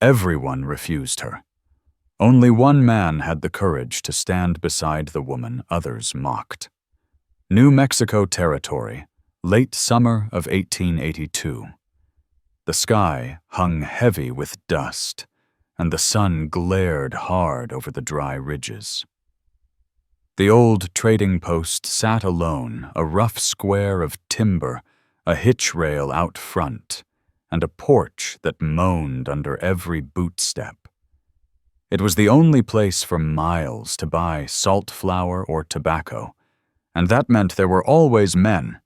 Everyone refused her. Only one man had the courage to stand beside the woman others mocked. New Mexico Territory, late summer of 1882. The sky hung heavy with dust, and the sun glared hard over the dry ridges. The old trading post sat alone, a rough square of timber, a hitch rail out front, and a porch that moaned under every boot step. It was the only place for miles to buy salt flour or tobacco, and that meant there were always men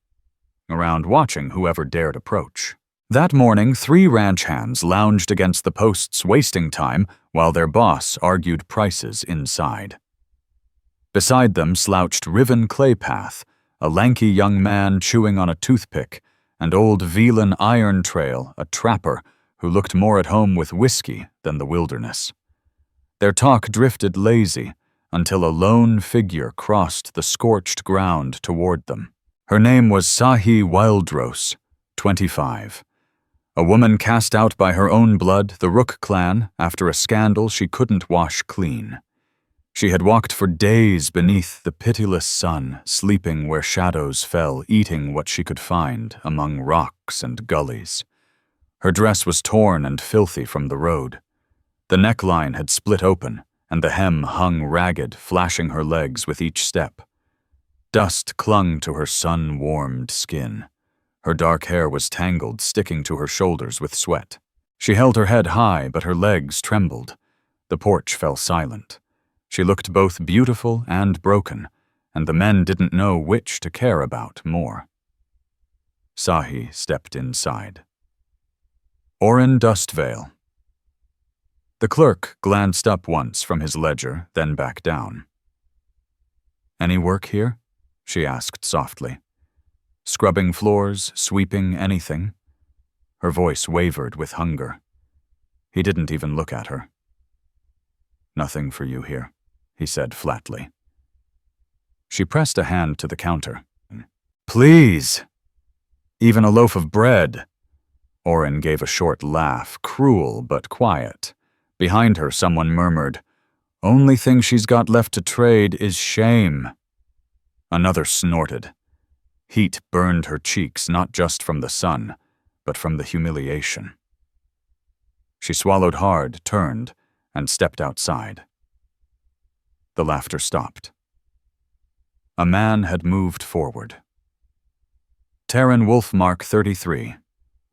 around watching whoever dared approach. That morning, 3 ranch hands lounged against the posts, wasting time while their boss argued prices inside. Beside them slouched Riven Claypath, a lanky young man chewing on a toothpick, and old Velan Iron Trail, a trapper who looked more at home with whiskey than the wilderness. Their talk drifted lazy until a lone figure crossed the scorched ground toward them. Her name was Sahi Wildrose, 25. A woman cast out by her own blood, the Rook clan, after a scandal she couldn't wash clean. She had walked for days beneath the pitiless sun, sleeping where shadows fell, eating what she could find among rocks and gullies. Her dress was torn and filthy from the road. The neckline had split open, and the hem hung ragged, flashing her legs with each step. Dust clung to her sun-warmed skin. Her dark hair was tangled, sticking to her shoulders with sweat. She held her head high, but her legs trembled. The porch fell silent. She looked both beautiful and broken, and the men didn't know which to care about more. Sahi stepped inside. Orrin Dustvale. The clerk glanced up once from his ledger, then back down. "Any work here?" she asked softly. "Scrubbing floors, sweeping, anything?" Her voice wavered with hunger. He didn't even look at her. "Nothing for you here," he said flatly. She pressed a hand to the counter. "Please! Even a loaf of bread!" Orrin gave a short laugh, cruel but quiet. Behind her, someone murmured, "Only thing she's got left to trade is shame." Another snorted. Heat burned her cheeks not just from the sun, but from the humiliation. She swallowed hard, turned, and stepped outside. The laughter stopped. A man had moved forward. Taren Wolfmark, 33,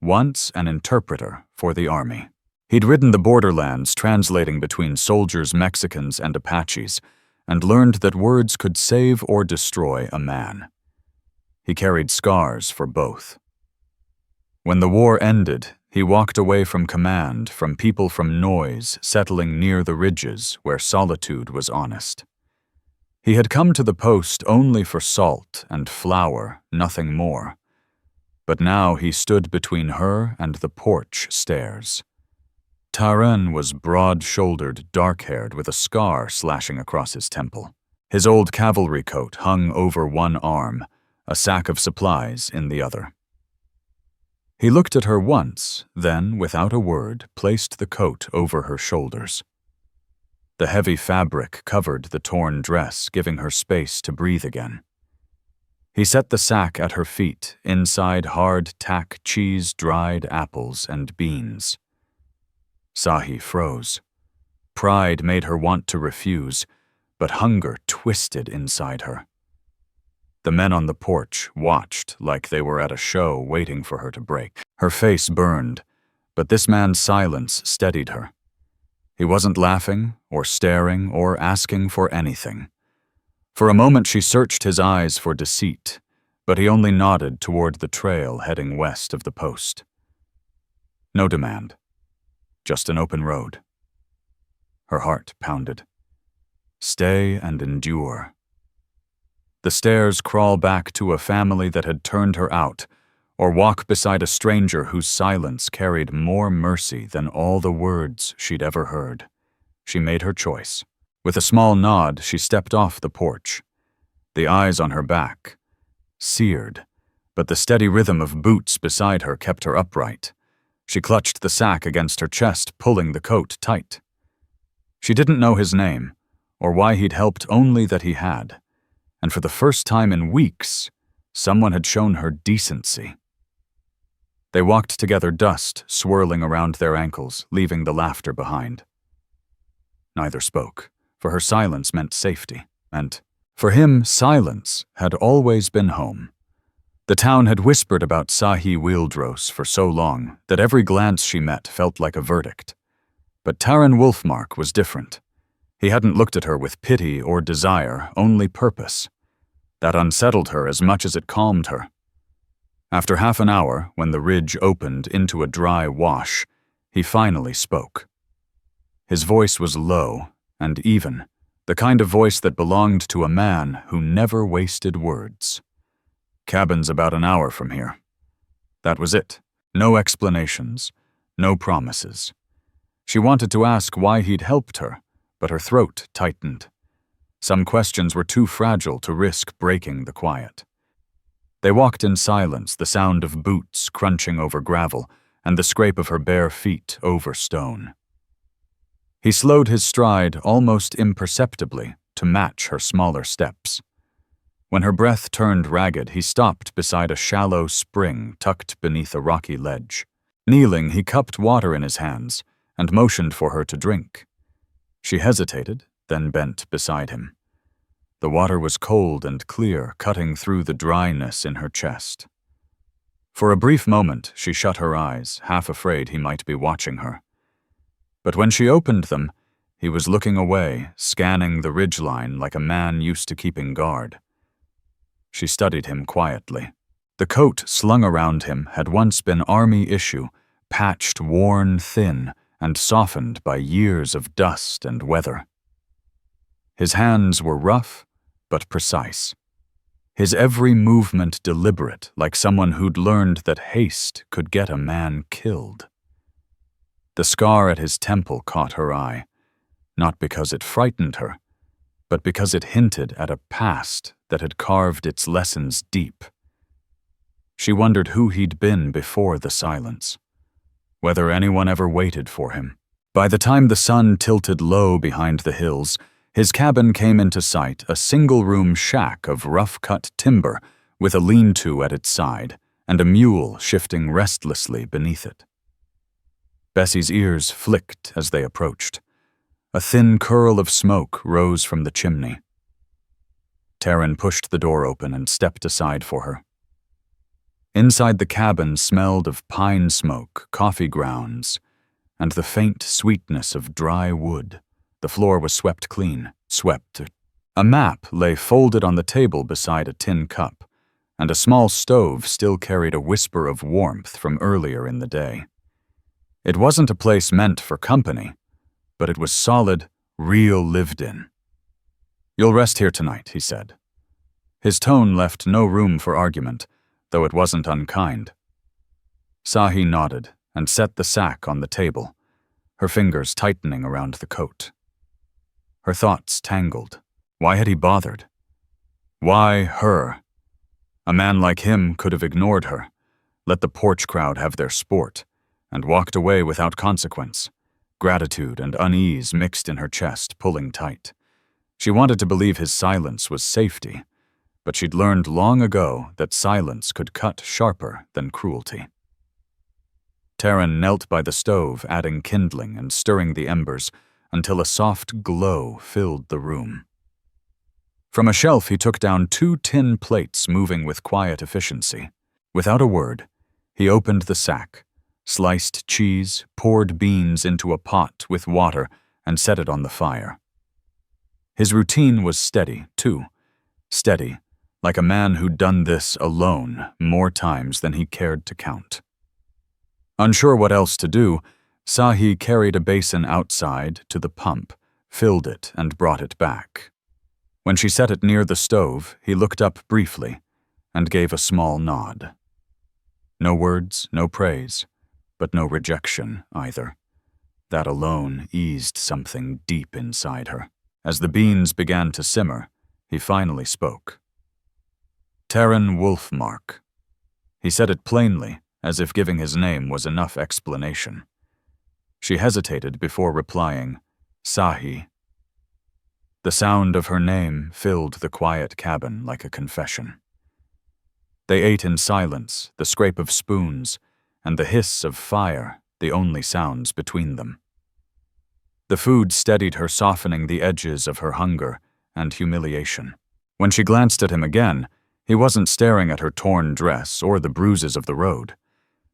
once an interpreter for the army. He'd ridden the borderlands translating between soldiers, Mexicans, and Apaches, and learned that words could save or destroy a man. He carried scars for both. When the war ended, he walked away from command, from people, from noise, settling near the ridges where solitude was honest. He had come to the post only for salt and flour, nothing more. But now he stood between her and the porch stairs. Taren was broad-shouldered, dark-haired, with a scar slashing across his temple. His old cavalry coat hung over one arm, a sack of supplies in the other. He looked at her once, then, without a word, placed the coat over her shoulders. The heavy fabric covered the torn dress, giving her space to breathe again. He set the sack at her feet, inside hard tack, cheese, dried apples, and beans. Sahi froze. Pride made her want to refuse, but hunger twisted inside her. The men on the porch watched like they were at a show waiting for her to break. Her face burned, but this man's silence steadied her. He wasn't laughing or staring or asking for anything. For a moment she searched his eyes for deceit, but he only nodded toward the trail heading west of the post. No demand, just an open road. Her heart pounded. Stay and endure. The stairs crawl back to a family that had turned her out, or walk beside a stranger whose silence carried more mercy than all the words she'd ever heard. She made her choice. With a small nod, she stepped off the porch. The eyes on her back, seared, but the steady rhythm of boots beside her kept her upright. She clutched the sack against her chest, pulling the coat tight. She didn't know his name, or why he'd helped, only that he had. And for the first time in weeks, someone had shown her decency. They walked together, dust swirling around their ankles, leaving the laughter behind. Neither spoke, for her silence meant safety, and for him, silence had always been home. The town had whispered about Sahi Wildrose for so long that every glance she met felt like a verdict. But Taren Wolfmark was different. He hadn't looked at her with pity or desire, only purpose. That unsettled her as much as it calmed her. After half an hour, when the ridge opened into a dry wash, he finally spoke. His voice was low and even, the kind of voice that belonged to a man who never wasted words. Cabin's about an hour from here. That was it. No explanations, no promises. She wanted to ask why he'd helped her, but her throat tightened. Some questions were too fragile to risk breaking the quiet. They walked in silence, the sound of boots crunching over gravel and the scrape of her bare feet over stone. He slowed his stride almost imperceptibly to match her smaller steps. When her breath turned ragged, he stopped beside a shallow spring tucked beneath a rocky ledge. Kneeling, he cupped water in his hands and motioned for her to drink. She hesitated, then bent beside him. The water was cold and clear, cutting through the dryness in her chest. For a brief moment, she shut her eyes, half afraid he might be watching her. But when she opened them, he was looking away, scanning the ridgeline like a man used to keeping guard. She studied him quietly. The coat slung around him had once been army issue, patched, worn thin, and softened by years of dust and weather. His hands were rough, but precise. His every movement deliberate, like someone who'd learned that haste could get a man killed. The scar at his temple caught her eye, not because it frightened her, but because it hinted at a past that had carved its lessons deep. She wondered who he'd been before the silence, whether anyone ever waited for him. By the time the sun tilted low behind the hills, his cabin came into sight, a single-room shack of rough-cut timber with a lean-to at its side and a mule shifting restlessly beneath it. Bessie's ears flicked as they approached. A thin curl of smoke rose from the chimney. Taren pushed the door open and stepped aside for her. Inside the cabin smelled of pine smoke, coffee grounds, and the faint sweetness of dry wood. The floor was swept clean, A map lay folded on the table beside a tin cup, and a small stove still carried a whisper of warmth from earlier in the day. It wasn't a place meant for company, but it was solid, real lived in. "You'll rest here tonight," he said. His tone left no room for argument, though it wasn't unkind. Sahi nodded and set the sack on the table, her fingers tightening around the coat. Her thoughts tangled. Why had he bothered? Why her? A man like him could have ignored her, let the porch crowd have their sport, and walked away without consequence. Gratitude and unease mixed in her chest, pulling tight. She wanted to believe his silence was safety, but she'd learned long ago that silence could cut sharper than cruelty. Taren knelt by the stove, adding kindling and stirring the embers until a soft glow filled the room. From a shelf, he took down 2 tin plates moving with quiet efficiency. Without a word, he opened the sack, sliced cheese, poured beans into a pot with water, and set it on the fire. His routine was steady, too. Steady, like a man who'd done this alone more times than he cared to count. Unsure what else to do, Sahi carried a basin outside to the pump, filled it, and brought it back. When she set it near the stove, he looked up briefly and gave a small nod. No words, no praise, but no rejection either. That alone eased something deep inside her. As the beans began to simmer, he finally spoke. "Taren Wolfmark." He said it plainly, as if giving his name was enough explanation. She hesitated before replying, "Sahi." The sound of her name filled the quiet cabin like a confession. They ate in silence, the scrape of spoons, and the hiss of fire, the only sounds between them. The food steadied her, softening the edges of her hunger and humiliation. When she glanced at him again, he wasn't staring at her torn dress or the bruises of the road.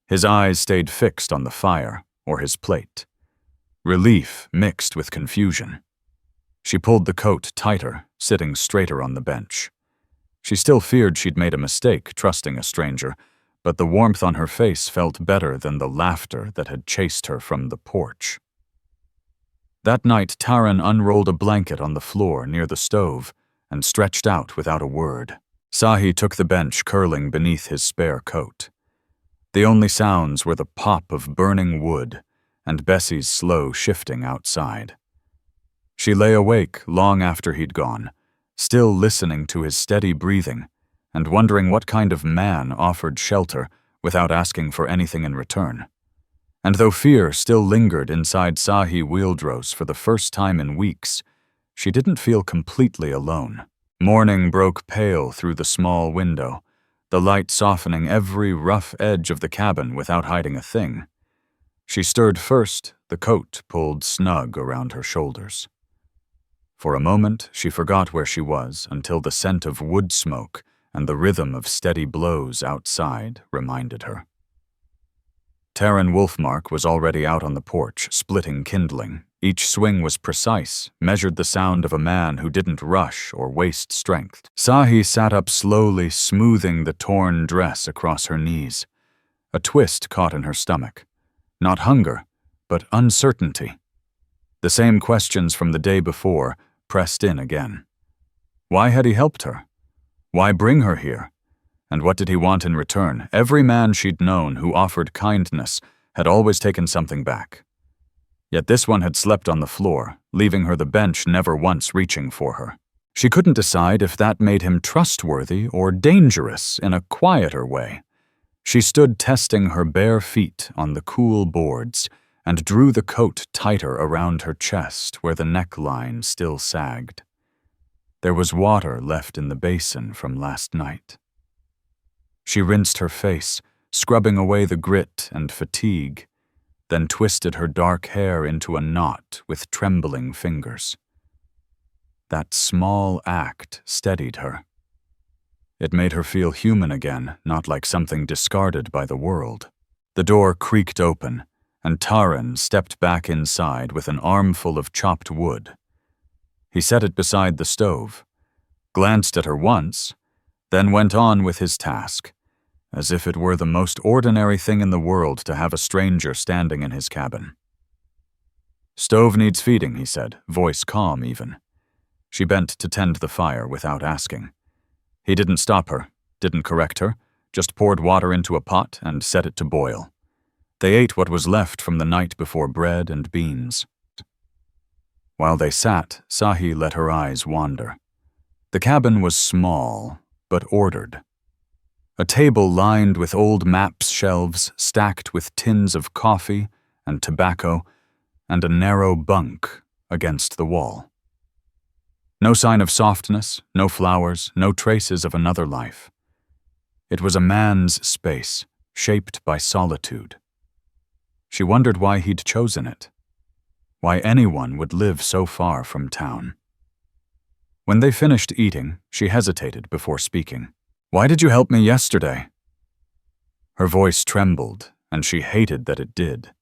His eyes stayed fixed on the fire or his plate. Relief mixed with confusion. She pulled the coat tighter, sitting straighter on the bench. She still feared she'd made a mistake trusting a stranger, but the warmth on her face felt better than the laughter that had chased her from the porch. That night, Taren unrolled a blanket on the floor near the stove and stretched out without a word. Sahi took the bench curling beneath his spare coat. The only sounds were the pop of burning wood and Bessie's slow shifting outside. She lay awake long after he'd gone, still listening to his steady breathing and wondering what kind of man offered shelter without asking for anything in return. And though fear still lingered inside Sahi Wildrose for the first time in weeks, she didn't feel completely alone. Morning broke pale through the small window, the light softening every rough edge of the cabin without hiding a thing. She stirred first, the coat pulled snug around her shoulders. For a moment, she forgot where she was until the scent of wood smoke and the rhythm of steady blows outside reminded her. Taren Wolfmark was already out on the porch, splitting kindling. Each swing was precise, measured the sound of a man who didn't rush or waste strength. Sahi sat up slowly, smoothing the torn dress across her knees. A twist caught in her stomach. Not hunger, but uncertainty. The same questions from the day before pressed in again. Why had he helped her? Why bring her here? And what did he want in return? Every man she'd known who offered kindness had always taken something back. Yet this one had slept on the floor, leaving her the bench, never once reaching for her. She couldn't decide if that made him trustworthy or dangerous in a quieter way. She stood testing her bare feet on the cool boards and drew the coat tighter around her chest where the neckline still sagged. There was water left in the basin from last night. She rinsed her face, scrubbing away the grit and fatigue, then twisted her dark hair into a knot with trembling fingers. That small act steadied her. It made her feel human again, not like something discarded by the world. The door creaked open, and Taren stepped back inside with an armful of chopped wood. He set it beside the stove, glanced at her once, then went on with his task, as if it were the most ordinary thing in the world to have a stranger standing in his cabin. "Stove needs feeding," he said, voice calm even. She bent to tend the fire without asking. He didn't stop her, didn't correct her, just poured water into a pot and set it to boil. They ate what was left from the night before, bread and beans. While they sat, Sahi let her eyes wander. The cabin was small, but ordered. A table lined with old maps shelves stacked with tins of coffee and tobacco, and a narrow bunk against the wall. No sign of softness, no flowers, no traces of another life. It was a man's space, shaped by solitude. She wondered why he'd chosen it, why anyone would live so far from town. When they finished eating, she hesitated before speaking. "Why did you help me yesterday?" Her voice trembled, and she hated that it did.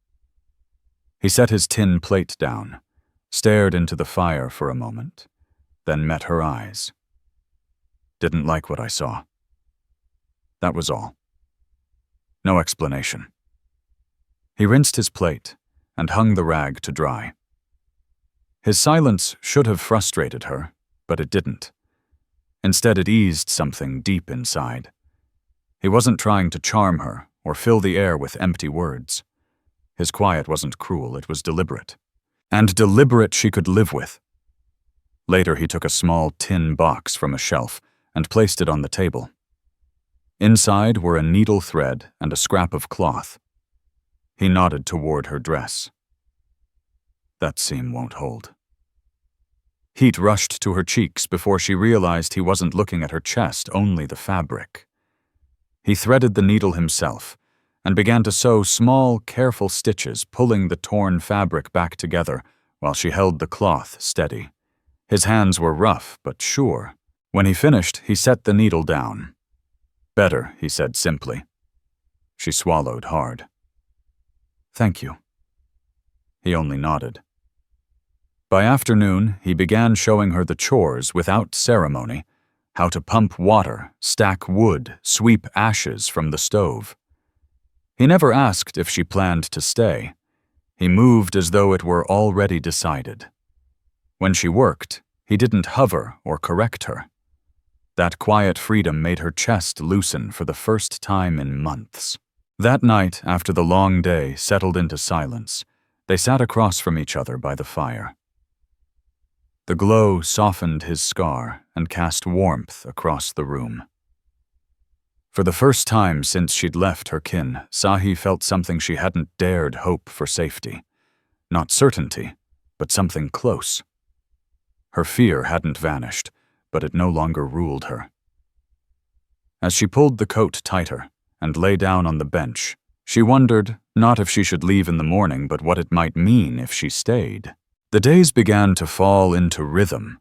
He set his tin plate down, stared into the fire for a moment, then met her eyes. "Didn't like what I saw." That was all. No explanation. He rinsed his plate and hung the rag to dry. His silence should have frustrated her, but it didn't. Instead, it eased something deep inside. He wasn't trying to charm her or fill the air with empty words. His quiet wasn't cruel, it was deliberate. And deliberate she could live with. Later, he took a small tin box from a shelf and placed it on the table. Inside were a needle thread and a scrap of cloth. He nodded toward her dress. That seam won't hold. Heat rushed to her cheeks before she realized he wasn't looking at her chest, only the fabric. He threaded the needle himself and began to sew small, careful stitches, pulling the torn fabric back together while she held the cloth steady. His hands were rough but sure. When he finished, he set the needle down. "Better," he said simply. She swallowed hard. "Thank you." He only nodded. By afternoon, he began showing her the chores without ceremony: how to pump water, stack wood, sweep ashes from the stove. He never asked if she planned to stay. He moved as though it were already decided. When she worked, he didn't hover or correct her. That quiet freedom made her chest loosen for the first time in months. That night, after the long day settled into silence, they sat across from each other by the fire. The glow softened his scar and cast warmth across the room. For the first time since she'd left her kin, Sahi felt something she hadn't dared hope for safety. Not certainty, but something close. Her fear hadn't vanished, but it no longer ruled her. As she pulled the coat tighter and lay down on the bench, she wondered not if she should leave in the morning, but what it might mean if she stayed. The days began to fall into rhythm,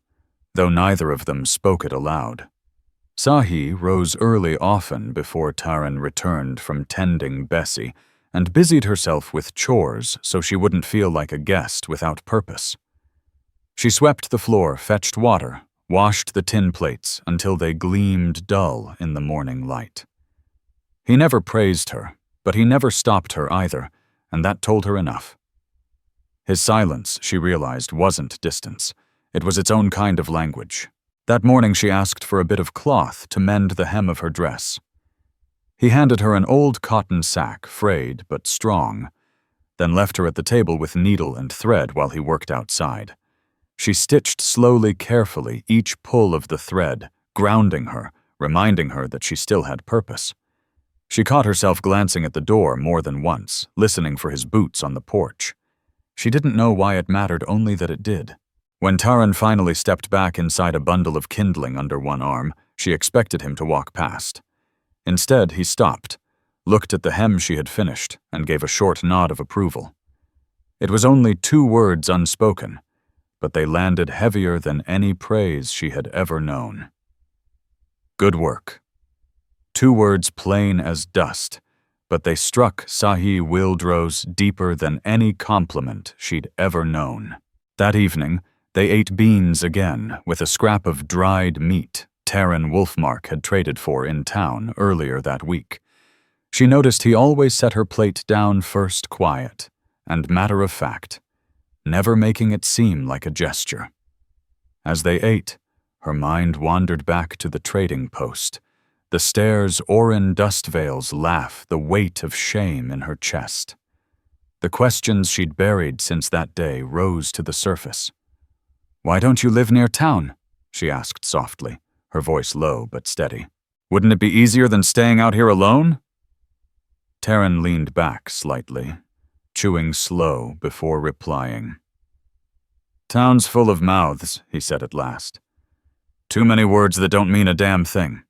though neither of them spoke it aloud. Sahi rose early often before Taren returned from tending Bessie and busied herself with chores so she wouldn't feel like a guest without purpose. She swept the floor, fetched water, washed the tin plates until they gleamed dull in the morning light. He never praised her, but he never stopped her either, and that told her enough. His silence, she realized, wasn't distance. It was its own kind of language. That morning she asked for a bit of cloth to mend the hem of her dress. He handed her an old cotton sack, frayed but strong, then left her at the table with needle and thread while he worked outside. She stitched slowly, carefully, each pull of the thread, grounding her, reminding her that she still had purpose. She caught herself glancing at the door more than once, listening for his boots on the porch. She didn't know why it mattered, only that it did. When Taren finally stepped back inside a bundle of kindling under one arm, she expected him to walk past. Instead, he stopped, looked at the hem she had finished, and gave a short nod of approval. It was only 2 words unspoken, but they landed heavier than any praise she had ever known. Good work. 2 words plain as dust, but they struck Sahi Wildrose deeper than any compliment she'd ever known. That evening, they ate beans again with a scrap of dried meat Taren Wolfmark had traded for in town earlier that week. She noticed he always set her plate down first, quiet and matter of fact, never making it seem like a gesture. As they ate, her mind wandered back to the trading post, the stare's oran dust veils laugh, the weight of shame in her chest. The questions she'd buried since that day rose to the surface. "Why don't you live near town?" she asked softly, her voice low but steady. "Wouldn't it be easier than staying out here alone?" Taren leaned back slightly, chewing slow before replying. "Town's full of mouths," he said at last. "Too many words that don't mean a damn thing."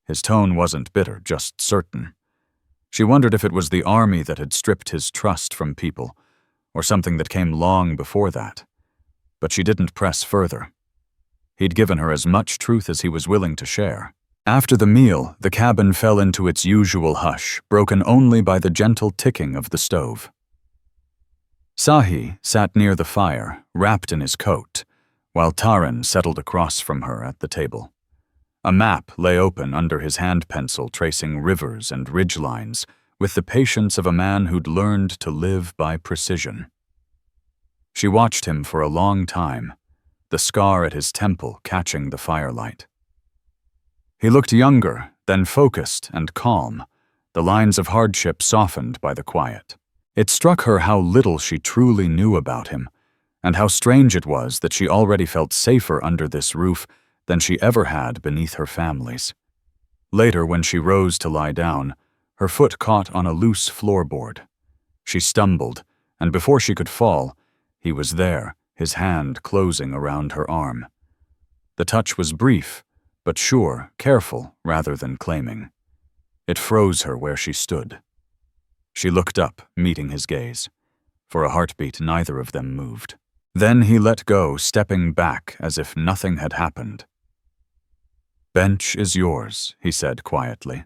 His tone wasn't bitter, just certain. She wondered if it was the army that had stripped his trust from people, or something that came long before that. But she didn't press further. He'd given her as much truth as he was willing to share. After the meal, the cabin fell into its usual hush, broken only by the gentle ticking of the stove. Sahi sat near the fire, wrapped in his coat, while Taren settled across from her at the table. A map lay open under his hand pencil, tracing rivers and ridgelines with the patience of a man who'd learned to live by precision. She watched him for a long time, the scar at his temple catching the firelight. He looked younger, then focused and calm, the lines of hardship softened by the quiet. It struck her how little she truly knew about him, and how strange it was that she already felt safer under this roof than she ever had beneath her family's. Later, when she rose to lie down, her foot caught on a loose floorboard. She stumbled, and before she could fall, he was there, his hand closing around her arm. The touch was brief, but sure, careful rather than claiming. It froze her where she stood. She looked up, meeting his gaze. For a heartbeat, neither of them moved. Then he let go, stepping back as if nothing had happened. "Bench is yours," he said quietly.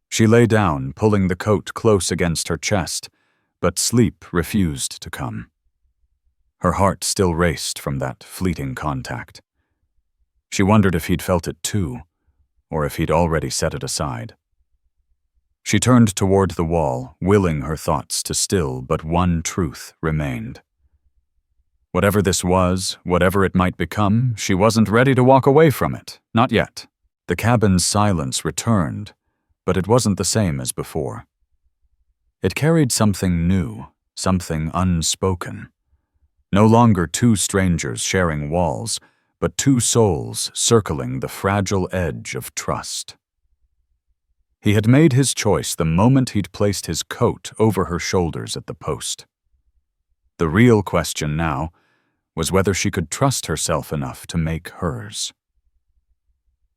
She lay down, pulling the coat close against her chest, but sleep refused to come. Her heart still raced from that fleeting contact. She wondered if he'd felt it too, or if he'd already set it aside. She turned toward the wall, willing her thoughts to still, but one truth remained. Whatever this was, whatever it might become, she wasn't ready to walk away from it. Not yet. The cabin's silence returned, but it wasn't the same as before. It carried something new, something unspoken. No longer two strangers sharing walls, but two souls circling the fragile edge of trust. He had made his choice the moment he'd placed his coat over her shoulders at the post. The real question now was whether she could trust herself enough to make hers.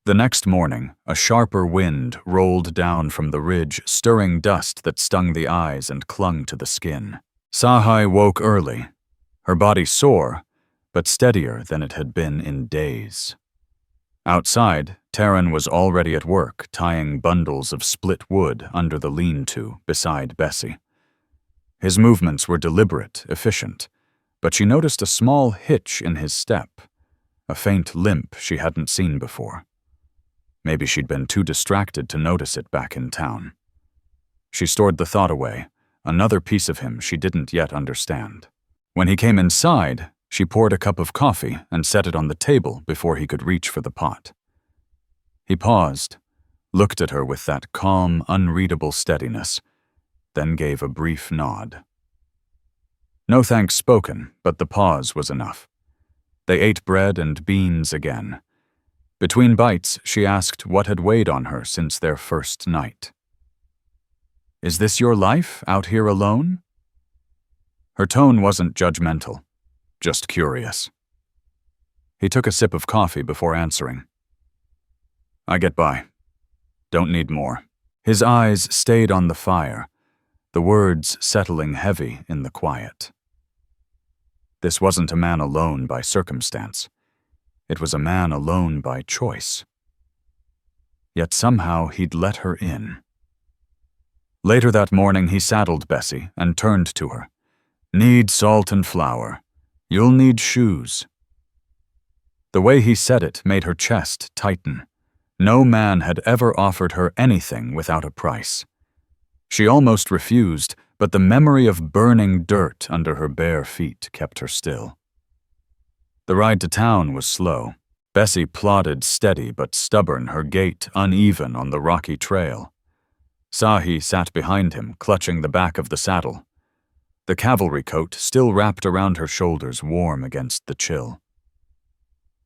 The next morning, a sharper wind rolled down from the ridge, stirring dust that stung the eyes and clung to the skin. Sahi woke early, her body sore, but steadier than it had been in days. Outside, Taren was already at work, tying bundles of split wood under the lean-to beside Bessie. His movements were deliberate, efficient, but she noticed a small hitch in his step, a faint limp she hadn't seen before. Maybe she'd been too distracted to notice it back in town. She stored the thought away, another piece of him she didn't yet understand. When he came inside, she poured a cup of coffee and set it on the table before he could reach for the pot. He paused, looked at her with that calm, unreadable steadiness, then gave a brief nod. No thanks spoken, but the pause was enough. They ate bread and beans again. Between bites, she asked what had weighed on her since their first night. "Is this your life, out here alone?" Her tone wasn't judgmental, just curious. He took a sip of coffee before answering. "I get by. Don't need more." His eyes stayed on the fire, the words settling heavy in the quiet. This wasn't a man alone by circumstance. It was a man alone by choice. Yet somehow he'd let her in. Later that morning, he saddled Bessie and turned to her. "Need salt and flour. You'll need shoes." The way he said it made her chest tighten. No man had ever offered her anything without a price. She almost refused, but the memory of burning dirt under her bare feet kept her still. The ride to town was slow. Bessie plodded steady but stubborn, her gait uneven on the rocky trail. Sahi sat behind him, clutching the back of the saddle. The cavalry coat still wrapped around her shoulders, warm against the chill.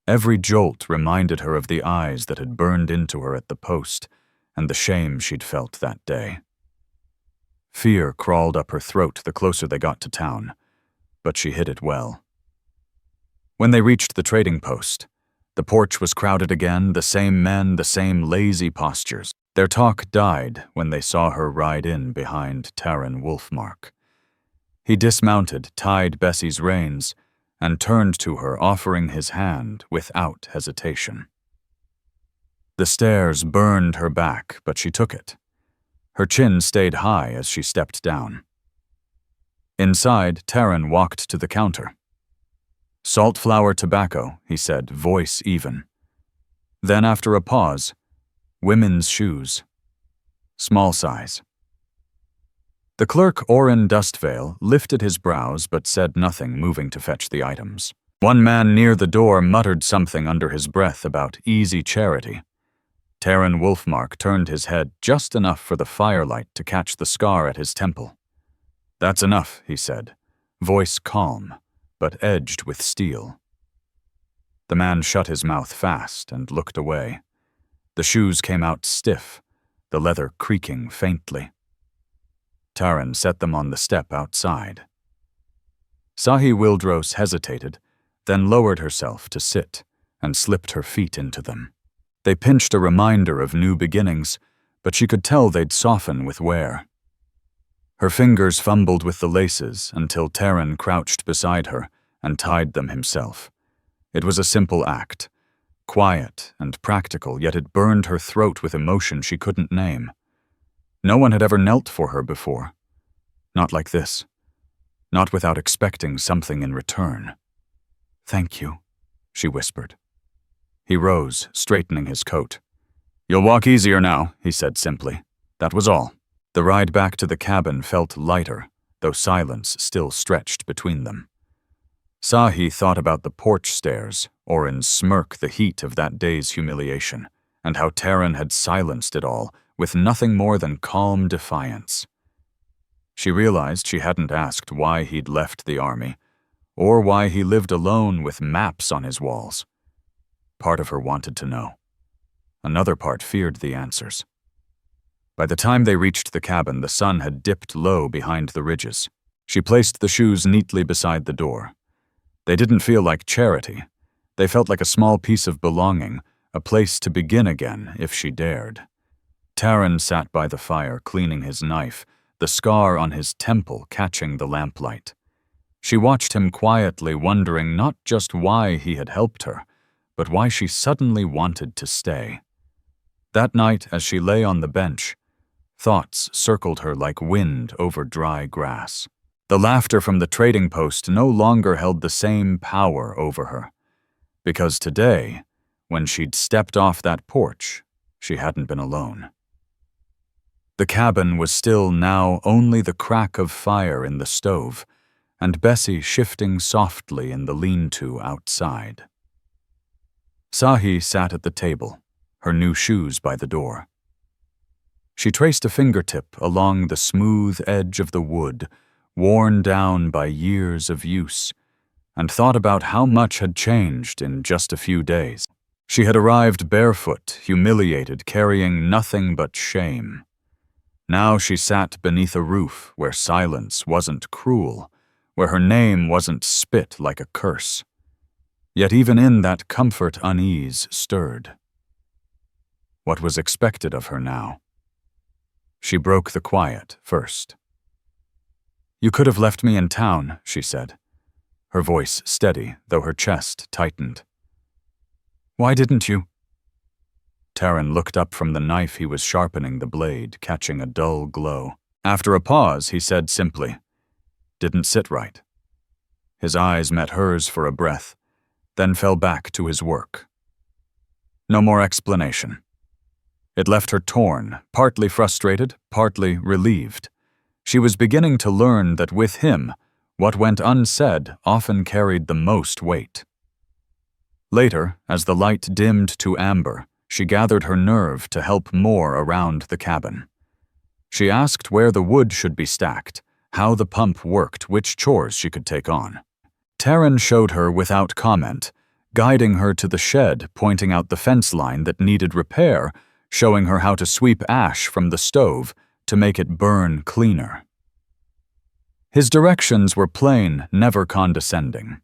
Every jolt reminded her of the eyes that had burned into her at the post and the shame she'd felt that day. Fear crawled up her throat the closer they got to town, but she hid it well. When they reached the trading post, the porch was crowded again, the same men, the same lazy postures. Their talk died when they saw her ride in behind Taren Wolfmark. He dismounted, tied Bessie's reins, and turned to her, offering his hand without hesitation. The stares burned her back, but she took it. Her chin stayed high as she stepped down. Inside, Taren walked to the counter. "Salt, flour, tobacco," he said, voice even. Then, after a pause, "Women's shoes. Small size." The clerk, Oren Dustvale, lifted his brows but said nothing, moving to fetch the items. One man near the door muttered something under his breath about easy charity. Taren Wolfmark turned his head just enough for the firelight to catch the scar at his temple. "That's enough," he said, voice calm, but edged with steel. The man shut his mouth fast and looked away. The shoes came out stiff, the leather creaking faintly. Taren set them on the step outside. Sahi Wildrose hesitated, then lowered herself to sit and slipped her feet into them. They pinched a reminder of new beginnings, but she could tell they'd soften with wear. Her fingers fumbled with the laces until Taren crouched beside her and tied them himself. It was a simple act, quiet and practical, yet it burned her throat with emotion she couldn't name. No one had ever knelt for her before. Not like this. Not without expecting something in return. "Thank you," she whispered. He rose, straightening his coat. "You'll walk easier now," he said simply. That was all. The ride back to the cabin felt lighter, though silence still stretched between them. Sahi thought about the porch stairs, Orin's smirk, the heat of that day's humiliation, and how Taren had silenced it all with nothing more than calm defiance. She realized she hadn't asked why he'd left the army, or why he lived alone with maps on his walls. Part of her wanted to know. Another part feared the answers. By the time they reached the cabin, the sun had dipped low behind the ridges. She placed the shoes neatly beside the door. They didn't feel like charity. They felt like a small piece of belonging, a place to begin again if she dared. Taren sat by the fire, cleaning his knife, the scar on his temple catching the lamplight. She watched him quietly, wondering not just why he had helped her, but why she suddenly wanted to stay. That night, as she lay on the bench, thoughts circled her like wind over dry grass. The laughter from the trading post no longer held the same power over her, because today, when she'd stepped off that porch, she hadn't been alone. The cabin was still now only the crack of fire in the stove, and Bessie shifting softly in the lean-to outside. Sahi sat at the table, her new shoes by the door. She traced a fingertip along the smooth edge of the wood, worn down by years of use, and thought about how much had changed in just a few days. She had arrived barefoot, humiliated, carrying nothing but shame. Now she sat beneath a roof where silence wasn't cruel, where her name wasn't spit like a curse. Yet even in that comfort unease stirred. What was expected of her now? She broke the quiet first. "You could have left me in town," she said, her voice steady, though her chest tightened. "Why didn't you?" Taren looked up from the knife he was sharpening, the blade catching a dull glow. After a pause, he said simply, "Didn't sit right." His eyes met hers for a breath, then fell back to his work. No more explanation. It left her torn, partly frustrated, partly relieved. She was beginning to learn that with him, what went unsaid often carried the most weight. Later, as the light dimmed to amber, she gathered her nerve to help more around the cabin. She asked where the wood should be stacked, how the pump worked, which chores she could take on. Taren showed her without comment, guiding her to the shed, pointing out the fence line that needed repair, showing her how to sweep ash from the stove to make it burn cleaner. His directions were plain, never condescending.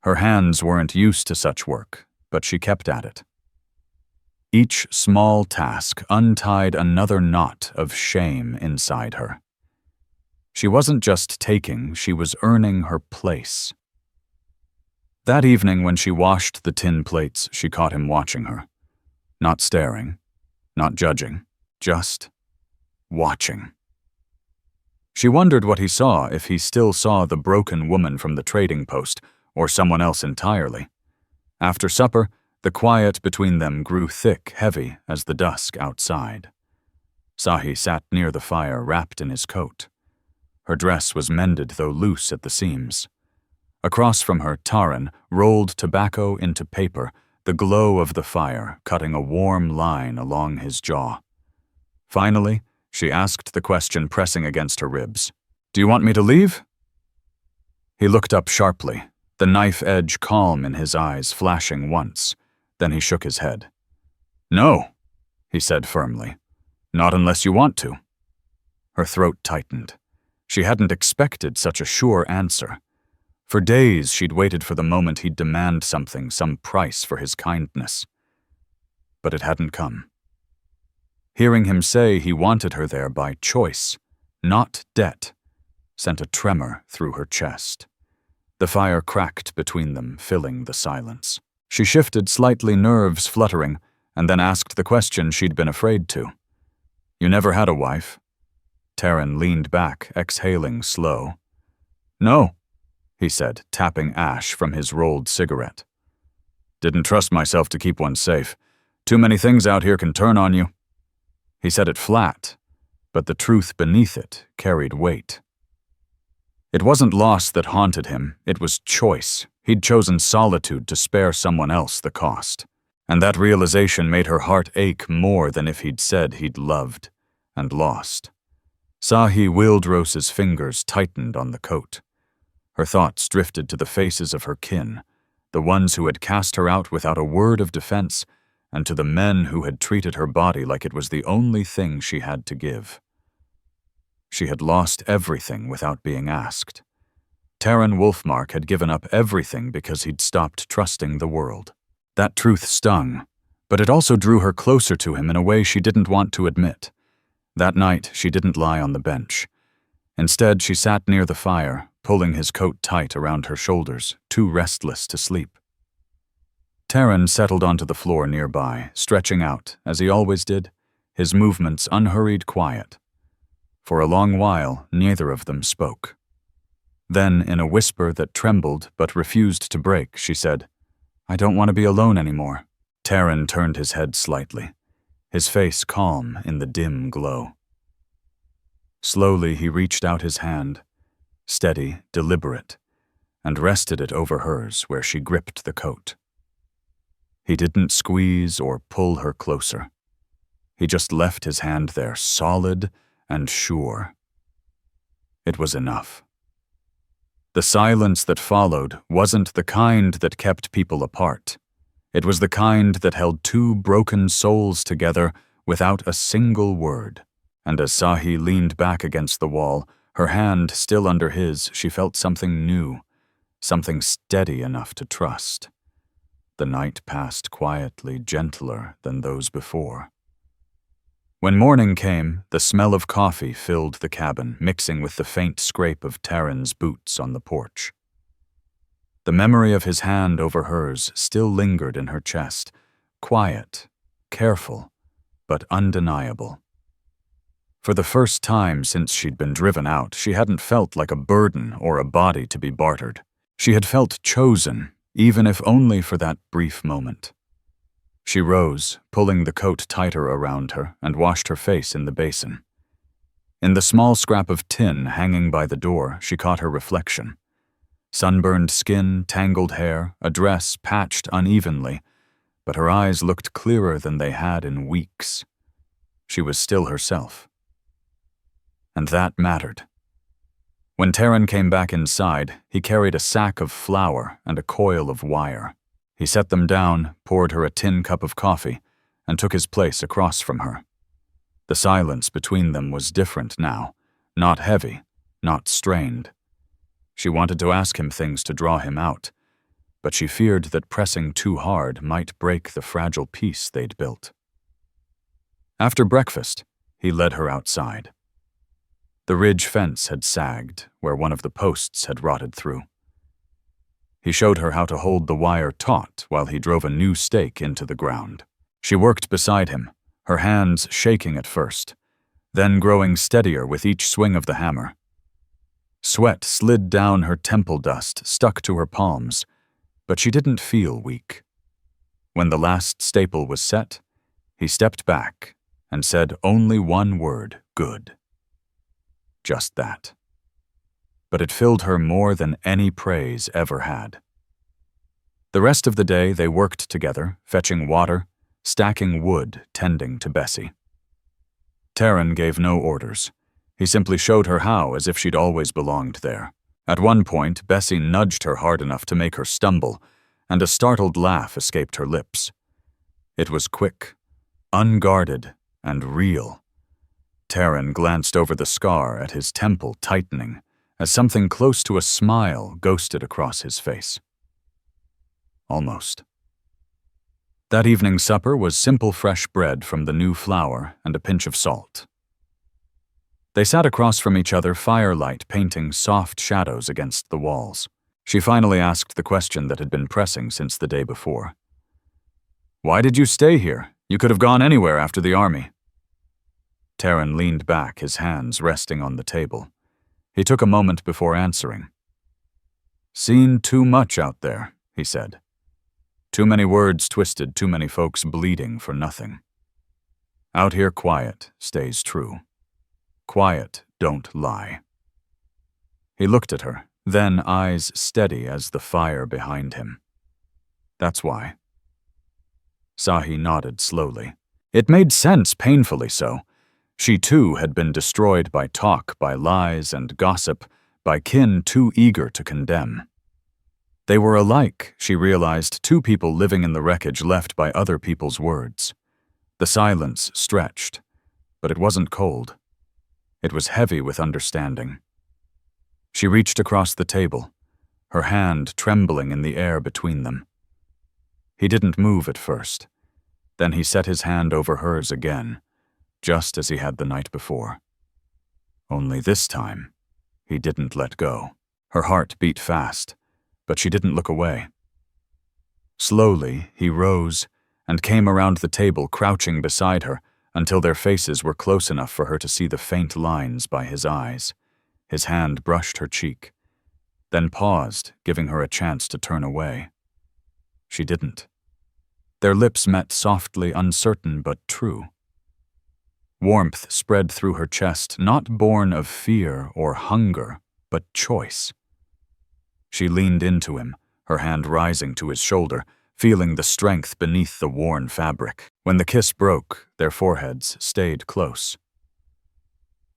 Her hands weren't used to such work, but she kept at it. Each small task untied another knot of shame inside her. She wasn't just taking, she was earning her place. That evening when she washed the tin plates, she caught him watching her. Not staring, not judging, just watching. She wondered what he saw, if he still saw the broken woman from the trading post, or someone else entirely. After supper, the quiet between them grew thick, heavy as the dusk outside. Sahi sat near the fire, wrapped in his coat. Her dress was mended, though loose at the seams. Across from her, Taren rolled tobacco into paper, the glow of the fire cutting a warm line along his jaw. Finally, she asked the question pressing against her ribs. "Do you want me to leave?" He looked up sharply, the knife edge calm in his eyes flashing once. Then he shook his head. "No," he said firmly. "Not unless you want to." Her throat tightened. She hadn't expected such a sure answer. For days she'd waited for the moment he'd demand something, some price for his kindness. But it hadn't come. Hearing him say he wanted her there by choice, not debt, sent a tremor through her chest. The fire cracked between them, filling the silence. She shifted slightly, nerves fluttering, and then asked the question she'd been afraid to. "You never had a wife?" Taren leaned back, exhaling slow. "No," he said, tapping ash from his rolled cigarette. "Didn't trust myself to keep one safe. Too many things out here can turn on you." He said it flat, but the truth beneath it carried weight. It wasn't loss that haunted him, it was choice. He'd chosen solitude to spare someone else the cost. And that realization made her heart ache more than if he'd said he'd loved and lost. Sahi Wildrose's fingers tightened on the coat. Her thoughts drifted to the faces of her kin, the ones who had cast her out without a word of defense, and to the men who had treated her body like it was the only thing she had to give. She had lost everything without being asked. Taren Wolfmark had given up everything because he'd stopped trusting the world. That truth stung, but it also drew her closer to him in a way she didn't want to admit. That night, she didn't lie on the bench. Instead, she sat near the fire, pulling his coat tight around her shoulders, too restless to sleep. Taren settled onto the floor nearby, stretching out, as he always did, his movements unhurried, quiet. For a long while, neither of them spoke. Then, in a whisper that trembled but refused to break, she said, "I don't want to be alone anymore." Taren turned his head slightly, his face calm in the dim glow. Slowly, he reached out his hand, steady, deliberate, and rested it over hers where she gripped the coat. He didn't squeeze or pull her closer. He just left his hand there, solid and sure. It was enough. The silence that followed wasn't the kind that kept people apart. It was the kind that held two broken souls together without a single word. And as Sahi leaned back against the wall, her hand still under his, she felt something new, something steady enough to trust. The night passed quietly, gentler than those before. When morning came, the smell of coffee filled the cabin, mixing with the faint scrape of Taren's boots on the porch. The memory of his hand over hers still lingered in her chest, quiet, careful, but undeniable. For the first time since she'd been driven out, she hadn't felt like a burden or a body to be bartered. She had felt chosen, even if only for that brief moment. She rose, pulling the coat tighter around her, and washed her face in the basin. In the small scrap of tin hanging by the door, she caught her reflection. Sunburned skin, tangled hair, a dress patched unevenly, but her eyes looked clearer than they had in weeks. She was still herself. And that mattered. When Taren came back inside, he carried a sack of flour and a coil of wire. He set them down, poured her a tin cup of coffee, and took his place across from her. The silence between them was different now, not heavy, not strained. She wanted to ask him things to draw him out, but she feared that pressing too hard might break the fragile peace they'd built. After breakfast, he led her outside. The ridge fence had sagged, where one of the posts had rotted through. He showed her how to hold the wire taut while he drove a new stake into the ground. She worked beside him, her hands shaking at first, then growing steadier with each swing of the hammer. Sweat slid down her temple dust, stuck to her palms, but she didn't feel weak. When the last staple was set, he stepped back and said only one word, "Good." Just that. But it filled her more than any praise ever had. The rest of the day they worked together, fetching water, stacking wood, tending to Bessie. Taren gave no orders. He simply showed her how, as if she'd always belonged there. At one point, Bessie nudged her hard enough to make her stumble, and a startled laugh escaped her lips. It was quick, unguarded and real. Taren glanced over the scar at his temple tightening as something close to a smile ghosted across his face. Almost. That evening's supper was simple fresh bread from the new flour and a pinch of salt. They sat across from each other, firelight painting soft shadows against the walls. She finally asked the question that had been pressing since the day before. "Why did you stay here? You could have gone anywhere after the army." Taren leaned back, his hands resting on the table. He took a moment before answering. "Seen too much out there," he said. "Too many words twisted, too many folks bleeding for nothing. Out here quiet stays true. Quiet don't lie." He looked at her, then eyes steady as the fire behind him. "That's why." Sahi nodded slowly. It made sense, painfully so. She too had been destroyed by talk, by lies and gossip, by kin too eager to condemn. They were alike, she realized, two people living in the wreckage left by other people's words. The silence stretched, but it wasn't cold. It was heavy with understanding. She reached across the table, her hand trembling in the air between them. He didn't move at first. Then he set his hand over hers again, just as he had the night before. Only this time, he didn't let go. Her heart beat fast, but she didn't look away. Slowly, he rose and came around the table, crouching beside her until their faces were close enough for her to see the faint lines by his eyes. His hand brushed her cheek, then paused, giving her a chance to turn away. She didn't. Their lips met softly, uncertain but true. Warmth spread through her chest, not born of fear or hunger, but choice. She leaned into him, her hand rising to his shoulder, feeling the strength beneath the worn fabric. When the kiss broke, their foreheads stayed close.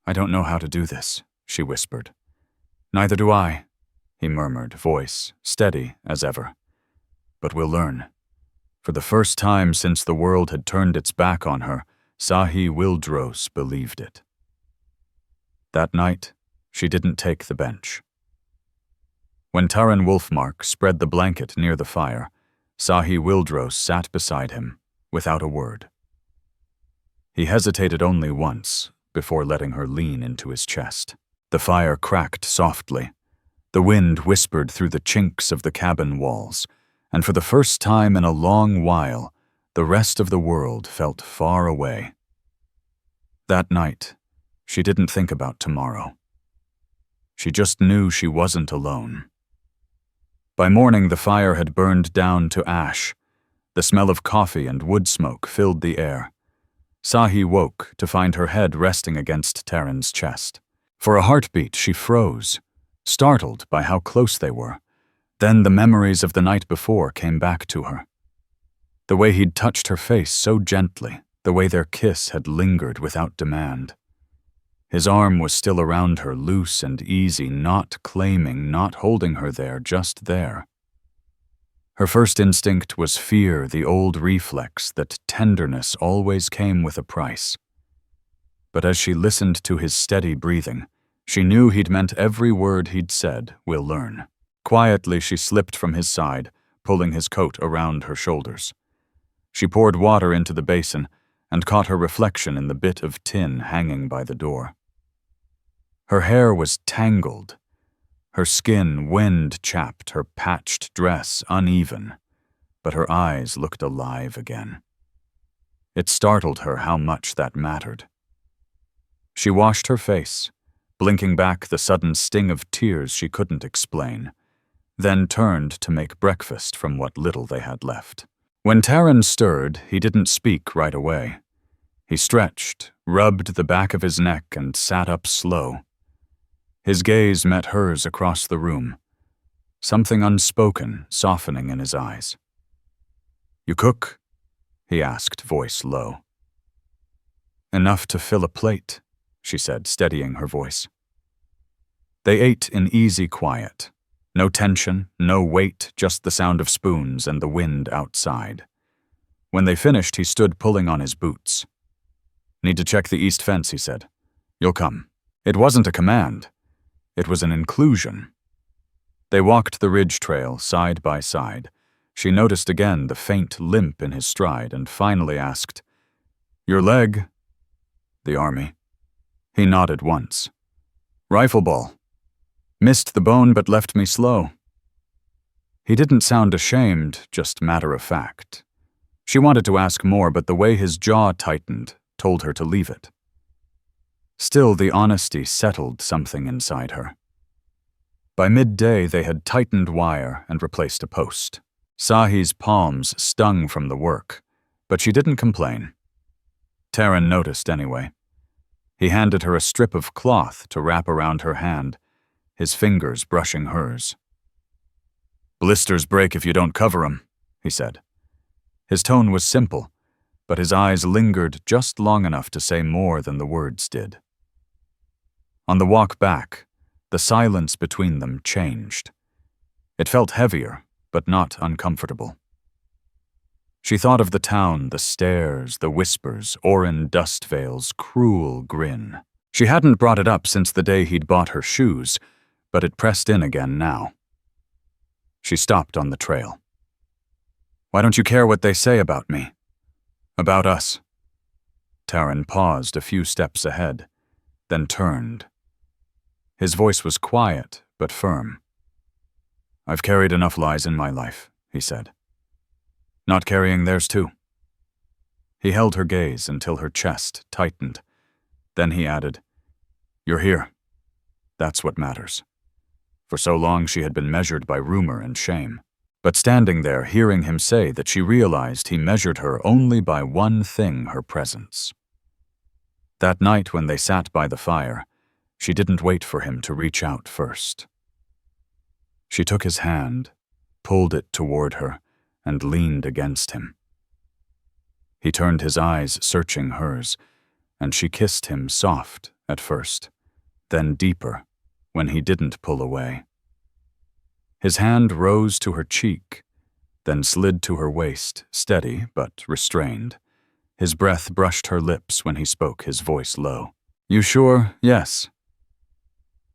"I don't know how to do this," she whispered. "Neither do I," he murmured, voice steady as ever. "But we'll learn." For the first time since the world had turned its back on her, Sahi Wildrose believed it. That night, she didn't take the bench. When Taren Wolfmark spread the blanket near the fire, Sahi Wildrose sat beside him, without a word. He hesitated only once, before letting her lean into his chest. The fire cracked softly. The wind whispered through the chinks of the cabin walls, and for the first time in a long while, the rest of the world felt far away. That night, she didn't think about tomorrow. She just knew she wasn't alone. By morning, the fire had burned down to ash. The smell of coffee and wood smoke filled the air. Sahi woke to find her head resting against Taren's chest. For a heartbeat, she froze, startled by how close they were. Then the memories of the night before came back to her. The way he'd touched her face so gently, the way their kiss had lingered without demand. His arm was still around her, loose and easy, not claiming, not holding her there, just there. Her first instinct was fear, the old reflex that tenderness always came with a price. But as she listened to his steady breathing, she knew he'd meant every word he'd said, "We'll learn." Quietly, she slipped from his side, pulling his coat around her shoulders. She poured water into the basin and caught her reflection in the bit of tin hanging by the door. Her hair was tangled, her skin wind-chapped, her patched dress uneven, but her eyes looked alive again. It startled her how much that mattered. She washed her face, blinking back the sudden sting of tears she couldn't explain, then turned to make breakfast from what little they had left. When Taren stirred, he didn't speak right away. He stretched, rubbed the back of his neck, and sat up slow. His gaze met hers across the room, something unspoken softening in his eyes. "You cook?" he asked, voice low. "Enough to fill a plate," she said, steadying her voice. They ate in easy quiet. No tension, no weight, just the sound of spoons and the wind outside. When they finished, he stood pulling on his boots. "Need to check the east fence," he said. "You'll come." It wasn't a command. It was an inclusion. They walked the ridge trail side by side. She noticed again the faint limp in his stride and finally asked, "Your leg?" "The army." He nodded once. "Rifle ball. Missed the bone but left me slow." He didn't sound ashamed, just matter-of-fact. She wanted to ask more, but the way his jaw tightened told her to leave it. Still, the honesty settled something inside her. By midday, they had tightened wire and replaced a post. Sahi's palms stung from the work, but she didn't complain. Taren noticed anyway. He handed her a strip of cloth to wrap around her hand, his fingers brushing hers. "Blisters break if you don't cover 'em," he said. His tone was simple, but his eyes lingered just long enough to say more than the words did. On the walk back, the silence between them changed. It felt heavier, but not uncomfortable. She thought of the town, the stairs, the whispers, Orin Dustvale's cruel grin. She hadn't brought it up since the day he'd bought her shoes, but it pressed in again now. She stopped on the trail. "Why don't you care what they say about me? About us?" Taren paused a few steps ahead, then turned. His voice was quiet, but firm. "I've carried enough lies in my life," he said. "Not carrying theirs too." He held her gaze until her chest tightened. Then he added, "You're here. That's what matters." For so long she had been measured by rumor and shame. But standing there, hearing him say that, she realized he measured her only by one thing, her presence. That night when they sat by the fire, she didn't wait for him to reach out first. She took his hand, pulled it toward her, and leaned against him. He turned his eyes, searching hers, and she kissed him soft at first, then deeper when he didn't pull away. His hand rose to her cheek, then slid to her waist, steady but restrained. His breath brushed her lips when he spoke, his voice low. "You sure? Yes."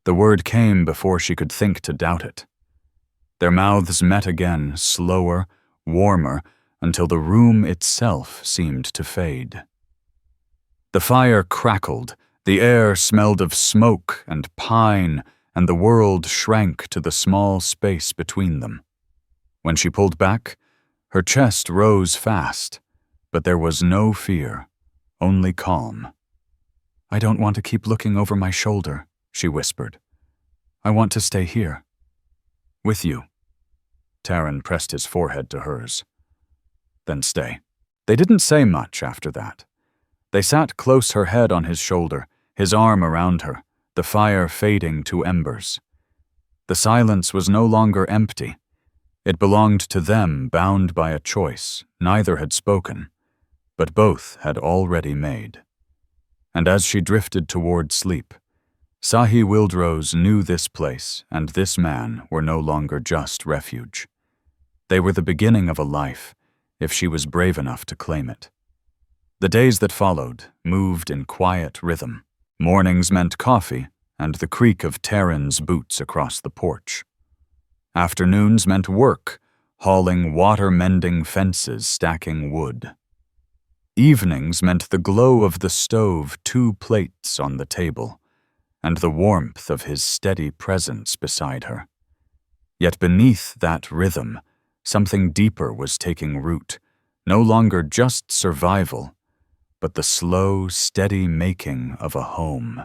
The word came before she could think to doubt it. Their mouths met again, slower, warmer, until the room itself seemed to fade. The fire crackled, the air smelled of smoke and pine, and the world shrank to the small space between them. When she pulled back, her chest rose fast, but there was no fear, only calm. "I don't want to keep looking over my shoulder," she whispered. "I want to stay here. With you." Taren pressed his forehead to hers. "Then stay." They didn't say much after that. They sat close, her head on his shoulder, his arm around her, the fire fading to embers. The silence was no longer empty. It belonged to them, bound by a choice neither had spoken, but both had already made. And as she drifted toward sleep, Sahi Wildrose knew this place and this man were no longer just refuge. They were the beginning of a life, if she was brave enough to claim it. The days that followed moved in quiet rhythm. Mornings meant coffee and the creak of Taren's boots across the porch. Afternoons meant work, hauling water-mending fences, stacking wood. Evenings meant the glow of the stove, 2 plates on the table, and the warmth of his steady presence beside her. Yet beneath that rhythm, something deeper was taking root, no longer just survival, but the slow, steady making of a home.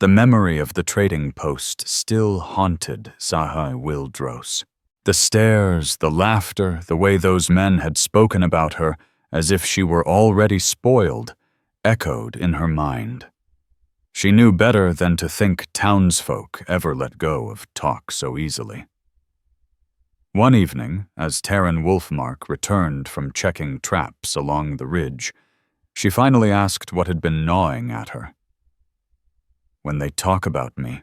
The memory of the trading post still haunted Sahi Wildrose. The stares, the laughter, the way those men had spoken about her as if she were already spoiled, echoed in her mind. She knew better than to think townsfolk ever let go of talk so easily. One evening, as Taren Wolfmark returned from checking traps along the ridge, she finally asked what had been gnawing at her. "When they talk about me,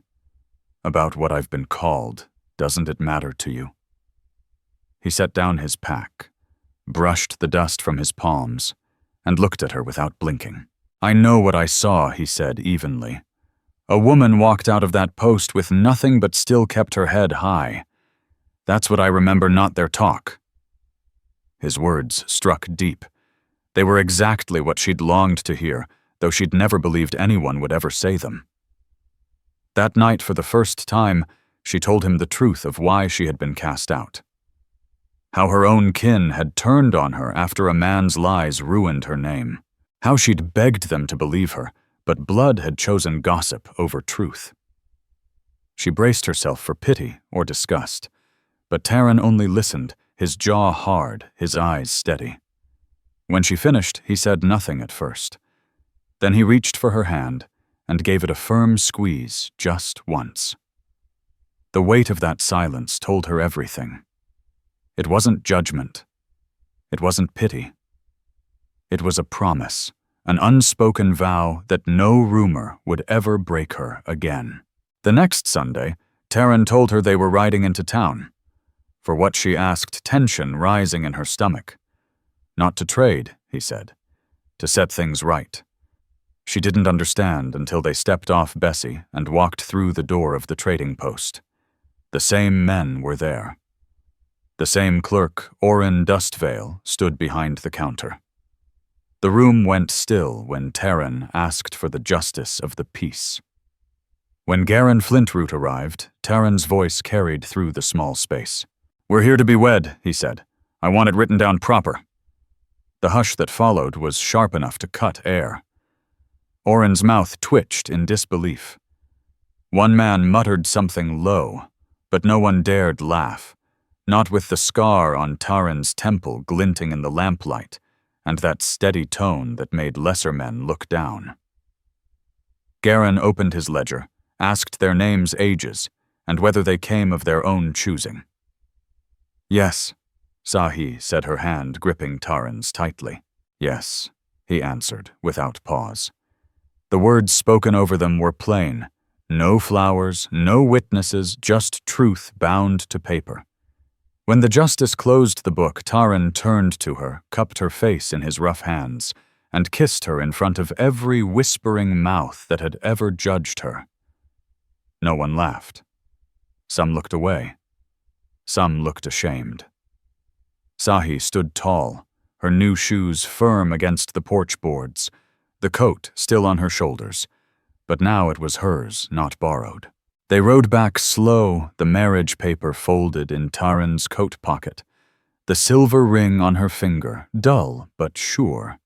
about what I've been called, doesn't it matter to you?" He set down his pack, brushed the dust from his palms, and looked at her without blinking. "I know what I saw," he said evenly. "A woman walked out of that post with nothing but still kept her head high. That's what I remember, not their talk." His words struck deep. They were exactly what she'd longed to hear, though she'd never believed anyone would ever say them. That night, for the first time, she told him the truth of why she had been cast out. How her own kin had turned on her after a man's lies ruined her name. How she'd begged them to believe her, but blood had chosen gossip over truth. She braced herself for pity or disgust, but Taren only listened, his jaw hard, his eyes steady. When she finished, he said nothing at first. Then he reached for her hand and gave it a firm squeeze just once. The weight of that silence told her everything. It wasn't judgment. It wasn't pity. It was a promise, an unspoken vow that no rumor would ever break her again. The next Sunday, Taren told her they were riding into town. For what she asked, tension rising in her stomach. Not to trade, he said. To set things right. She didn't understand until they stepped off Bessie and walked through the door of the trading post. The same men were there. The same clerk, Orin Dustvale, stood behind the counter. The room went still when Taren asked for the justice of the peace. When Garen Flintroot arrived, Taren's voice carried through the small space. "We're here to be wed," he said. "I want it written down proper." The hush that followed was sharp enough to cut air. Orin's mouth twitched in disbelief. One man muttered something low, but no one dared laugh, not with the scar on Taren's temple glinting in the lamplight, and that steady tone that made lesser men look down. Garen opened his ledger, asked their names, ages, and whether they came of their own choosing. "Yes," Sahi said, her hand gripping Taren's tightly. "Yes," he answered, without pause. The words spoken over them were plain. No flowers, no witnesses, just truth bound to paper. When the justice closed the book, Taren turned to her, cupped her face in his rough hands, and kissed her in front of every whispering mouth that had ever judged her. No one laughed. Some looked away. Some looked ashamed. Sahi stood tall, her new shoes firm against the porch boards, the coat still on her shoulders, but now it was hers, not borrowed. They rode back slow, the marriage paper folded in Taren's coat pocket, the silver ring on her finger, dull but sure.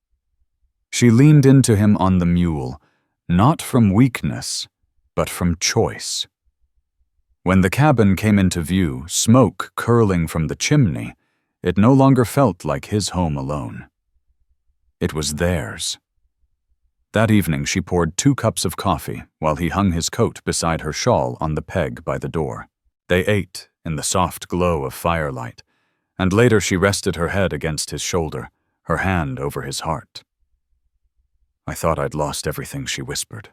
She leaned into him on the mule, not from weakness, but from choice. When the cabin came into view, smoke curling from the chimney, it no longer felt like his home alone. It was theirs. That evening she poured 2 cups of coffee while he hung his coat beside her shawl on the peg by the door. They ate in the soft glow of firelight, and later she rested her head against his shoulder, her hand over his heart. "I thought I'd lost everything," she whispered.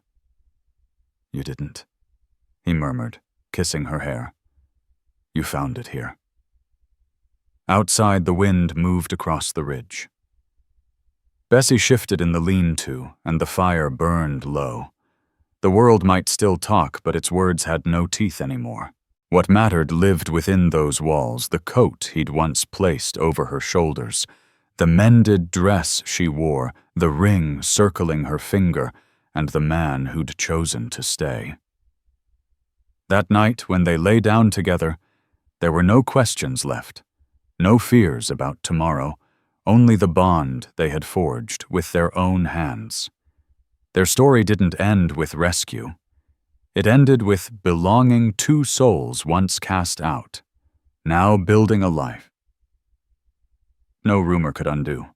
"You didn't," he murmured, kissing her hair. "You found it here." Outside, the wind moved across the ridge. Bessie shifted in the lean-to, and the fire burned low. The world might still talk, but its words had no teeth anymore. What mattered lived within those walls, the coat he'd once placed over her shoulders, the mended dress she wore, the ring circling her finger, and the man who'd chosen to stay. That night, when they lay down together, there were no questions left, no fears about tomorrow, only the bond they had forged with their own hands. Their story didn't end with rescue. It ended with belonging 2 souls once cast out, now building a life no rumor could undo.